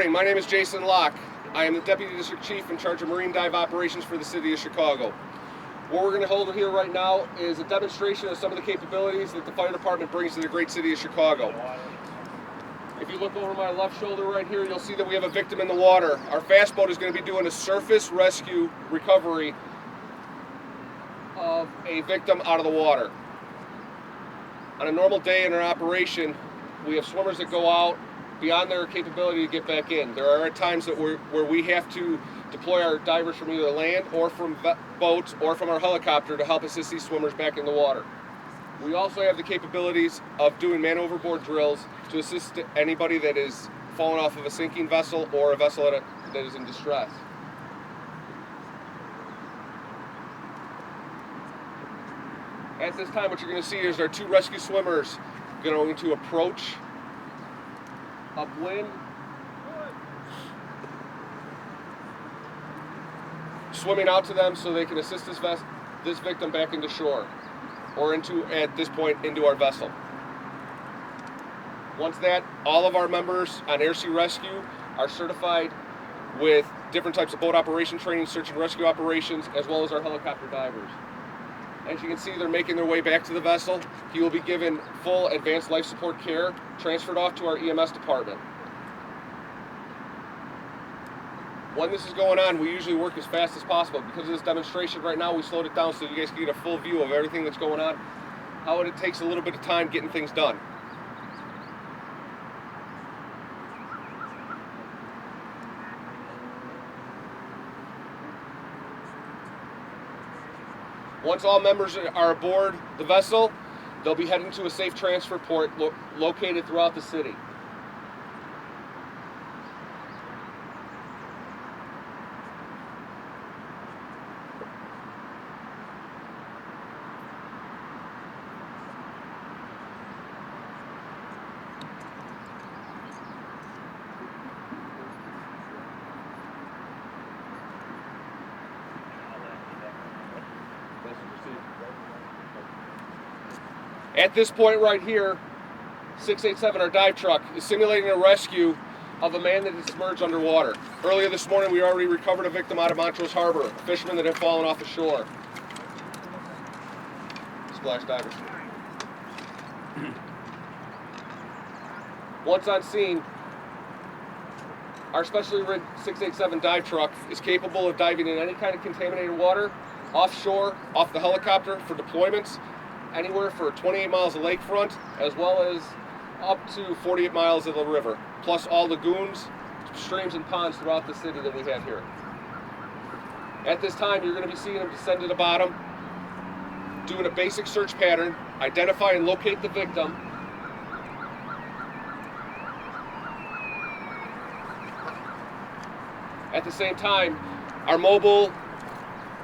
morning. My name is Jason Lach. I am the Deputy District Chief in charge of marine dive operations for the City of Chicago. What we're going to hold here right now is a demonstration of some of the capabilities that the fire department brings to the great city of Chicago. If you look over my left shoulder right here, you'll see that we have a victim in the water. Our fast boat is going to be doing a surface rescue recovery of a victim out of the water. On a normal day in our operation, we have swimmers that go out beyond their capability to get back in. There are times that where we have to deploy our divers from either land or from boats or from our helicopter to help assist these swimmers back in the water. We also have the capabilities of doing man overboard drills to assist anybody that is fallen off of a sinking vessel or a vessel that is in distress. At this time, what you're going to see is our two rescue swimmers going to approach upwind, swimming out to them so they can assist this victim back into shore, or at this point, into our vessel. Once that, all of our members on Air Sea Rescue are certified with different types of boat operation training, search and rescue operations, as well as our helicopter divers. As you can see, they're making their way back to the vessel. He will be given full advanced life support care, transferred off to our EMS department. When this is going on, we usually work as fast as possible. Because of this demonstration right now, we slowed it down so you guys can get a full view of everything that's going on, how it takes a little bit of time getting things done. Once all members are aboard the vessel, they'll be heading to a safe transfer port located throughout the city. At this point right here, 687, our dive truck, is simulating a rescue of a man that is submerged underwater. Earlier this morning, we already recovered a victim out of Montrose Harbor, a fisherman that had fallen off the shore. Splash divers. Once on scene, our specially rigged 687 dive truck is capable of diving in any kind of contaminated water, offshore, off the helicopter for deployments, anywhere for 28 miles of lakefront, as well as up to 48 miles of the river, plus all lagoons, streams, and ponds throughout the city that we have here. At this time, you're going to be seeing them descend to the bottom, doing a basic search pattern, identify and locate the victim, at the same time, our mobile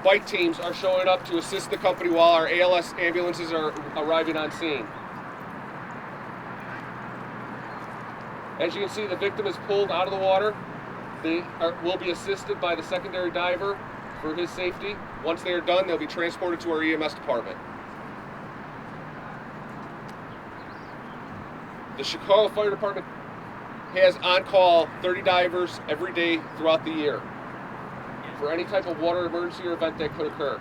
bike teams are showing up to assist the company while our ALS ambulances are arriving on scene. As you can see, the victim is pulled out of the water. They will be assisted by the secondary diver for his safety. Once they are done, they'll be transported to our EMS department. The Chicago Fire Department has on-call 30 divers every day throughout the year for any type of water emergency or event that could occur.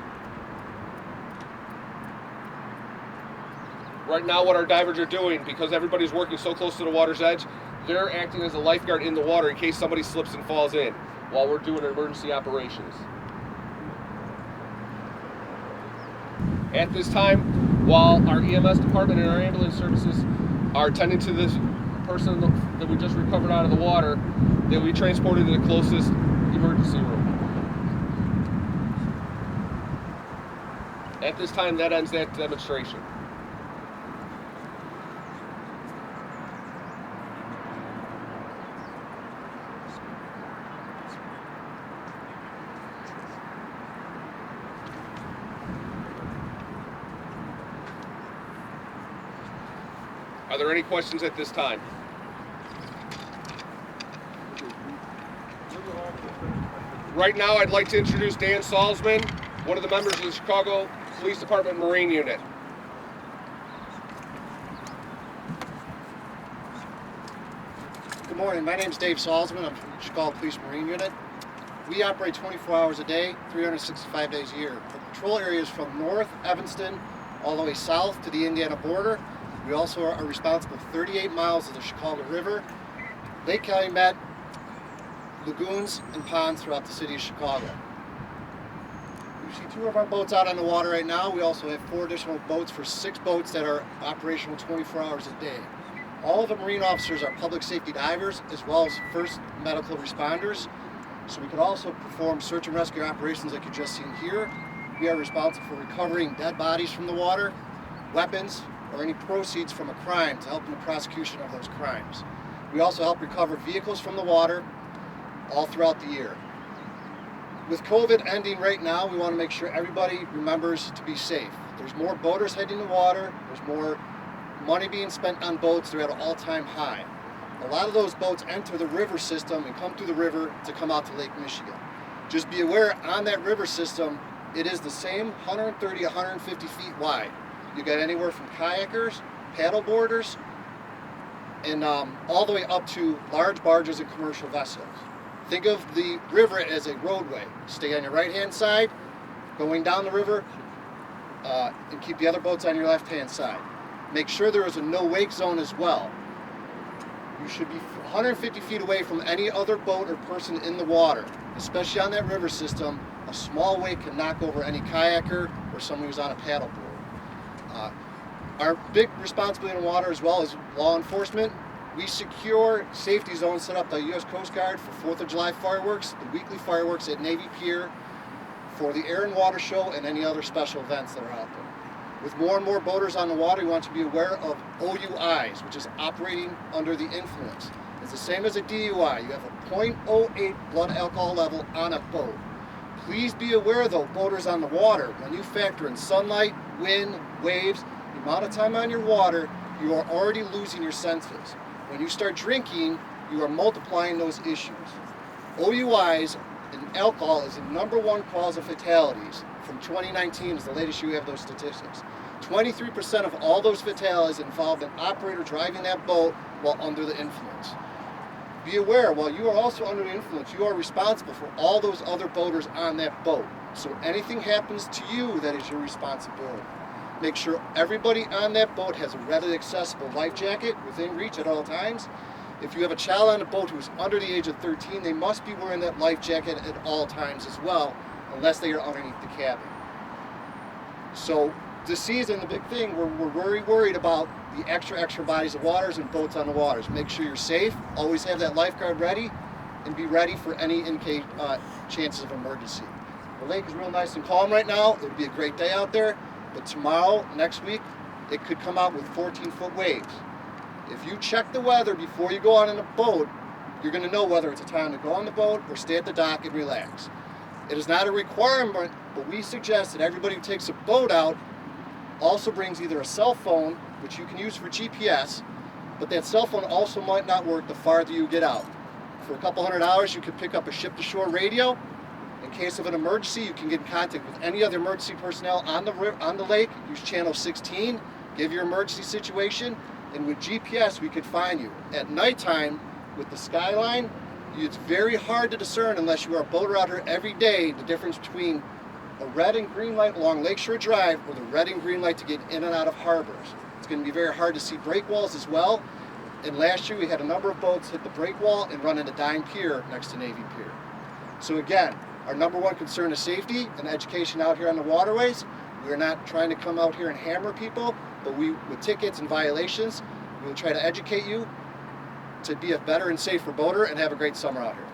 Right now, what our divers are doing, because everybody's working so close to the water's edge, they're acting as a lifeguard in the water in case somebody slips and falls in while we're doing emergency operations. At this time, while our EMS department and our ambulance services are tending to this person that we just recovered out of the water, they'll be transported to the closest emergency room. At this time, that ends that demonstration. Are there any questions at this time? Right now, I'd like to introduce Dan Salzman, one of the members of the Chicago Police Department Marine Unit. Good morning. My name is Dave Salzman. I'm from the Chicago Police Marine Unit. We operate 24 hours a day, 365 days a year. The patrol area is from North Evanston all the way south to the Indiana border. We also are responsible for 38 miles of the Chicago River, Lake Calumet, lagoons, and ponds throughout the city of Chicago. You see 2 of our boats out on the water right now. We also have 4 additional boats for 6 boats that are operational 24 hours a day. All of the Marine officers are public safety divers as well as first medical responders. So we could also perform search and rescue operations like you just seen here. We are responsible for recovering dead bodies from the water, weapons, or any proceeds from a crime to help in the prosecution of those crimes. We also help recover vehicles from the water all throughout the year. With COVID ending right now, we want to make sure everybody remembers to be safe. There's more boaters heading to water, there's more money being spent on boats, they're at an all-time high. A lot of those boats enter the river system and come through the river to come out to Lake Michigan. Just be aware, on that river system, it is the same 130, 150 feet wide. You got anywhere from kayakers, paddle boarders, and all the way up to large barges and commercial vessels. Think of the river as a roadway. Stay on your right-hand side, going down the river, and keep the other boats on your left-hand side. Make sure there is a no-wake zone as well. You should be 150 feet away from any other boat or person in the water, especially on that river system. A small wake can knock over any kayaker or someone who's on a paddleboard. Our big responsibility in the water, as well as law enforcement, we secure safety zones set up by the U.S. Coast Guard for 4th of July fireworks, the weekly fireworks at Navy Pier, for the Air and Water Show, and any other special events that are out there. With more and more boaters on the water, we want you to be aware of OUIs, which is operating under the influence. It's the same as a DUI. You have a 0.08 blood alcohol level on a boat. Please be aware, though, boaters on the water, when you factor in sunlight, wind, waves, the amount of time on your water, you are already losing your senses. When you start drinking, you are multiplying those issues. OUIs and alcohol is the #1 cause of fatalities. From 2019 is the latest you have those statistics. 23% of all those fatalities involved an operator driving that boat while under the influence. Be aware, while you are also under the influence, you are responsible for all those other boaters on that boat. So anything happens to you, that is your responsibility. Make sure everybody on that boat has a readily accessible life jacket within reach at all times. If you have a child on the boat who is under the age of 13, they must be wearing that life jacket at all times as well, unless they are underneath the cabin. So this season, the big thing, we're very worried about the extra bodies of waters and boats on the waters. Make sure you're safe, always have that lifeguard ready, and be ready for any chances of emergency. The lake is real nice and calm right now. It would be a great day out there, but tomorrow, next week, it could come out with 14-foot waves. If you check the weather before you go out on a boat, you're going to know whether it's a time to go on the boat or stay at the dock and relax. It is not a requirement, but we suggest that everybody who takes a boat out also brings either a cell phone, which you can use for GPS, but that cell phone also might not work the farther you get out. For a couple $100, you could pick up a ship-to-shore radio. In case of an emergency, you can get in contact with any other emergency personnel on the lake. Use channel 16, give your emergency situation, and with GPS, we could find you. At nighttime, with the skyline, it's very hard to discern, unless you are a boater out here every day, the difference between a red and green light along Lakeshore Drive or the red and green light to get in and out of harbors. It's going to be very hard to see break walls as well. And last year we had a number of boats hit the break wall and run into Dime Pier next to Navy Pier. So again, our #1 concern is safety and education out here on the waterways. We're not trying to come out here and hammer people, but with tickets and violations, we will try to educate you to be a better and safer boater and have a great summer out here.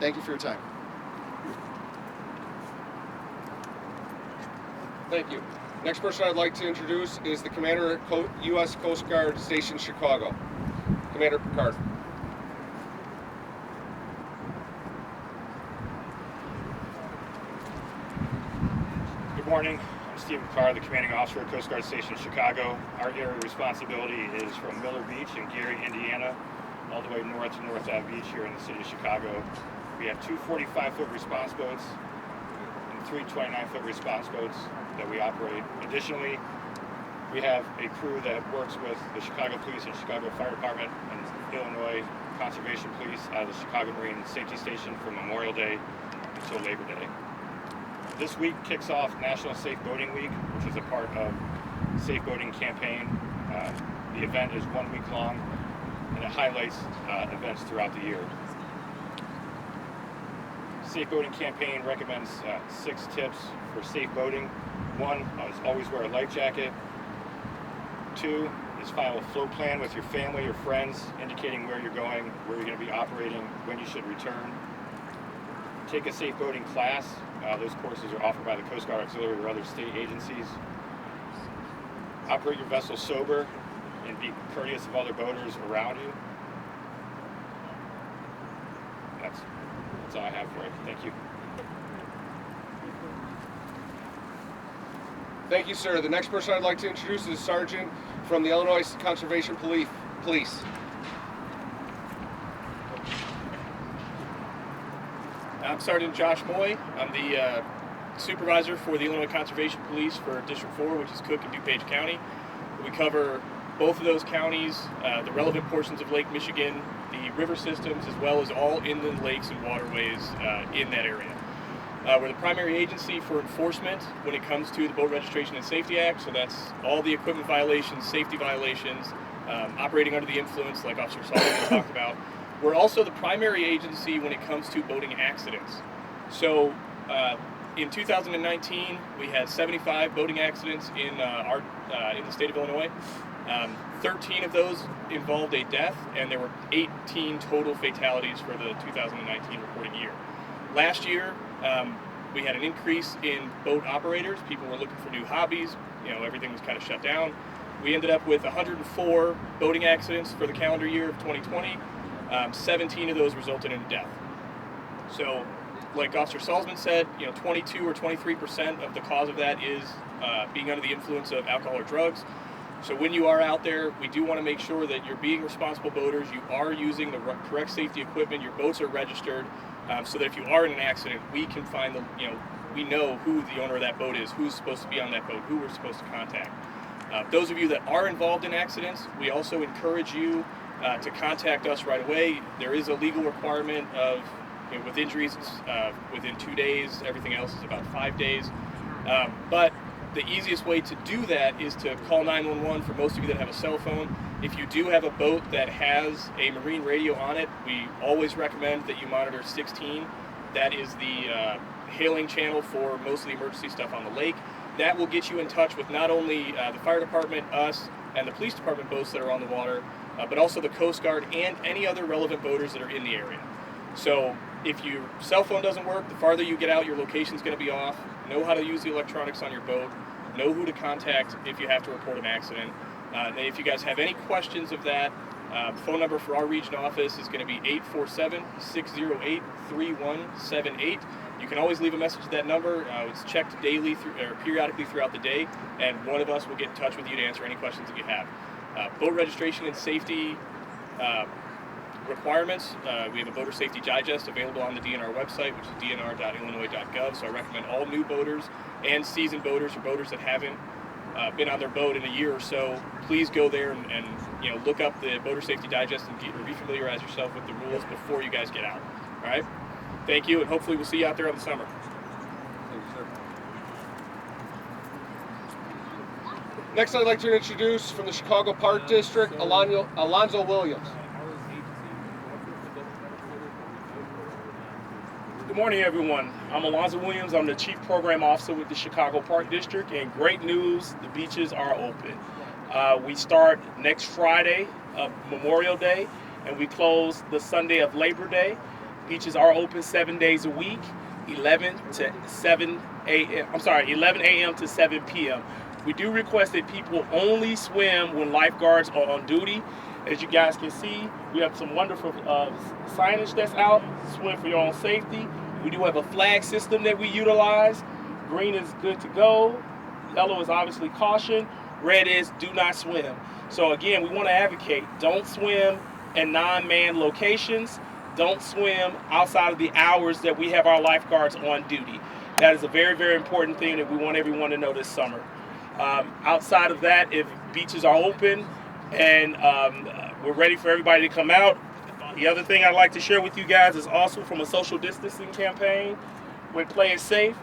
Thank you for your time. Thank you. Next person I'd like to introduce is the Commander at U.S. Coast Guard Station Chicago, Commander Pickard. Good morning. I'm Steve Pickard, the Commanding Officer at Coast Guard Station Chicago. Our area of responsibility is from Miller Beach in Gary, Indiana, all the way north to North Ave Beach here in the city of Chicago. We have 2 45-foot response boats and 3 29-foot response boats that we operate. Additionally, we have a crew that works with the Chicago Police and Chicago Fire Department in Illinois Conservation Police out of the Chicago Marine Safety Station from Memorial Day until Labor Day. This week kicks off National Safe Boating Week, which is a part of Safe Boating Campaign. The event is 1 week long, and it highlights events throughout the year. Safe Boating Campaign recommends 6 tips for safe boating. 1 is always wear a life jacket. 2 is file a float plan with your family or friends, indicating where you're going, where you're going to be operating, when you should return. Take a safe boating class. Those courses are offered by the Coast Guard Auxiliary or other state agencies. Operate your vessel sober and be courteous of other boaters around you. That's all I have for you. Thank you. Thank you, sir. The next person I'd like to introduce is a sergeant from the Illinois Conservation Police. I'm Sergeant Josh Mooi. I'm the supervisor for the Illinois Conservation Police for District 4, which is Cook and DuPage County. We cover both of those counties, the relevant portions of Lake Michigan, the river systems, as well as all inland lakes and waterways in that area. We're the primary agency for enforcement when it comes to the Boat Registration and Safety Act, so that's all the equipment violations, safety violations, operating under the influence like Officer Salzman talked about. We're also the primary agency when it comes to boating accidents. So in 2019, we had 75 boating accidents in the state of Illinois. 13 of those involved a death, and there were 18 total fatalities for the 2019 reporting year. Last year, we had an increase in boat operators. People were looking for new hobbies. Everything was kind of shut down. We ended up with 104 boating accidents for the calendar year of 2020. 17 of those resulted in death. So, like Officer Salzman said, 22 or 23% of the cause of that is being under the influence of alcohol or drugs. So when you are out there, we do want to make sure that you're being responsible boaters, you are using the correct safety equipment, your boats are registered, so that if you are in an accident, we can find we know who the owner of that boat is, who's supposed to be on that boat, who we're supposed to contact. Those of you that are involved in accidents, we also encourage you to contact us right away. There is a legal requirement of, with injuries, within 2 days. Everything else is about 5 days. But the easiest way to do that is to call 911 for most of you that have a cell phone. If you do have a boat that has a marine radio on it, we always recommend that you monitor 16. That is the hailing channel for most of the emergency stuff on the lake. That will get you in touch with not only the fire department, us, and the police department boats that are on the water, but also the Coast Guard and any other relevant boaters that are in the area. So if your cell phone doesn't work, the farther you get out, your location's going to be off. Know how to use the electronics on your boat. Know who to contact if you have to report an accident. And if you guys have any questions of that, phone number for our region office is going to be 847-608-3178. You can always leave a message to that number. It's checked daily or periodically throughout the day, and one of us will get in touch with you to answer any questions that you have. Boat registration and safety requirements. We have a boater safety digest available on the DNR website, which is dnr.illinois.gov. So I recommend all new boaters and seasoned boaters or boaters that haven't been on their boat in a year or so, please go there and look up the boater safety digest and refamiliarize yourself with the rules before you guys get out. All right? Thank you, and hopefully we'll see you out there in the summer. Thank you, sir. Next, I'd like to introduce from the Chicago Park District, Alonzo Williams. Good morning, everyone. I'm Alonzo Williams. I'm the Chief Program Officer with the Chicago Park District, and great news, the beaches are open. We start next Friday of Memorial Day, and we close the Sunday of Labor Day. Beaches are open 7 days a week, 11 a.m. to 7 p.m. We do request that people only swim when lifeguards are on duty. As you guys can see, we have some wonderful signage that's out, swim for your own safety. We do have a flag system that we utilize. Green is good to go. Yellow is obviously caution. Red is do not swim. So again, we want to advocate, don't swim in non-manned locations. Don't swim outside of the hours that we have our lifeguards on duty. That is a very, very important thing that we want everyone to know this summer. Outside of that, if beaches are open and we're ready for everybody to come out, The other thing I'd like to share with you guys is also from a social distancing campaign with Play It Safe.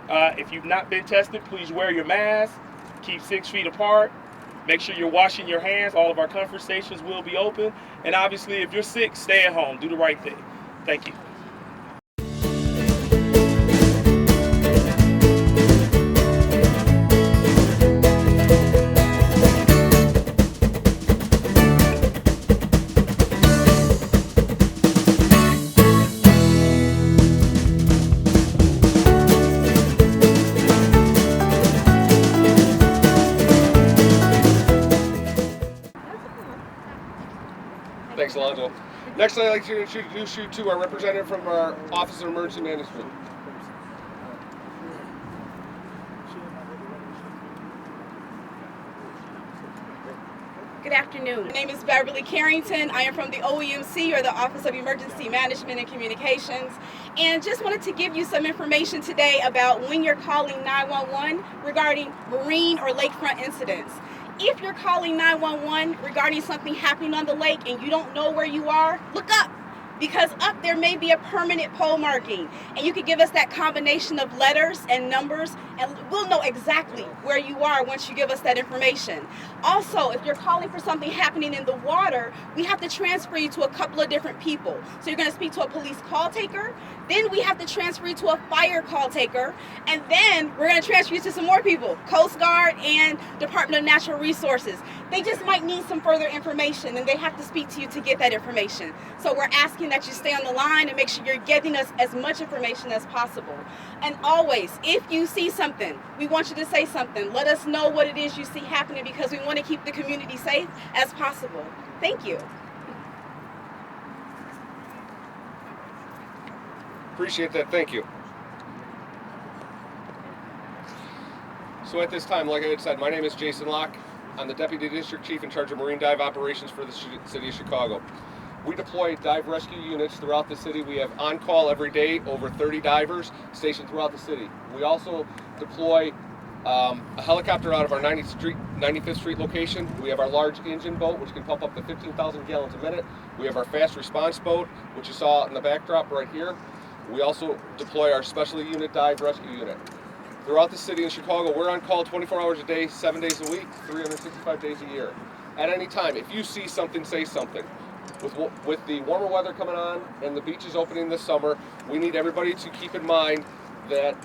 If you've not been tested, please wear your mask, keep 6 feet apart, make sure you're washing your hands. All of our comfort stations will be open. And obviously, if you're sick, stay at home. Do the right thing. Thank you. Thanks, Alonzo. Next, I'd like to introduce you to our representative from our Office of Emergency Management. Good afternoon. My name is Berverley Carrington. I am from the OEMC, or the Office of Emergency Management and Communications, and just wanted to give you some information today about when you're calling 911 regarding marine or lakefront incidents. If you're calling 911 regarding something happening on the lake and you don't know where you are, look up, because up there may be a permanent pole marking, and you can give us that combination of letters and numbers, and we'll know exactly where you are once you give us that information. Also, if you're calling for something happening in the water, we have to transfer you to a couple of different people. So you're going to speak to a police call taker, then we have to transfer you to a fire call taker, and then we're going to transfer you to some more people, Coast Guard and Department of Natural Resources. They just might need some further information, and they have to speak to you to get that information. So we're asking that you stay on the line and make sure you're getting us as much information as possible. And always, if you see something, we want you to say something. Let us know what it is you see happening, because we want to keep the community safe as possible. Thank you. Appreciate that. Thank you. So at this time, like I had said, my name is Jason Lach. I'm the Deputy District Chief in charge of Marine Dive Operations for the City of Chicago. We deploy dive rescue units throughout the city. We have on-call every day, over 30 divers stationed throughout the city. We also deploy a helicopter out of our 95th Street location. We have our large engine boat, which can pump up to 15,000 gallons a minute. We have our fast response boat, which you saw in the backdrop right here. We also deploy our special unit dive rescue unit. Throughout the city of Chicago, we're on call 24 hours a day, 7 days a week, 365 days a year. At any time, if you see something, say something. With the warmer weather coming on and the beaches opening this summer, we need everybody to keep in mind that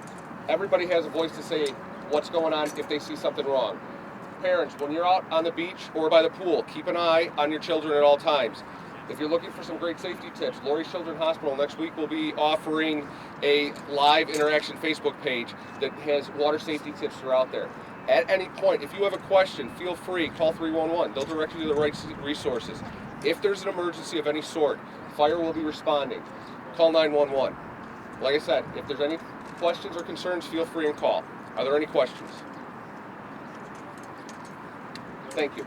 everybody has a voice to say what's going on if they see something wrong. Parents, when you're out on the beach or by the pool, keep an eye on your children at all times. If you're looking for some great safety tips, Lurie's Children's Hospital next week will be offering a live interaction Facebook page that has water safety tips throughout there. At any point, if you have a question, feel free, call 311. They'll direct you to the right resources. If there's an emergency of any sort, fire will be responding. Call 911. Like I said, if there's any questions or concerns, feel free and call. Are there any questions? Thank you.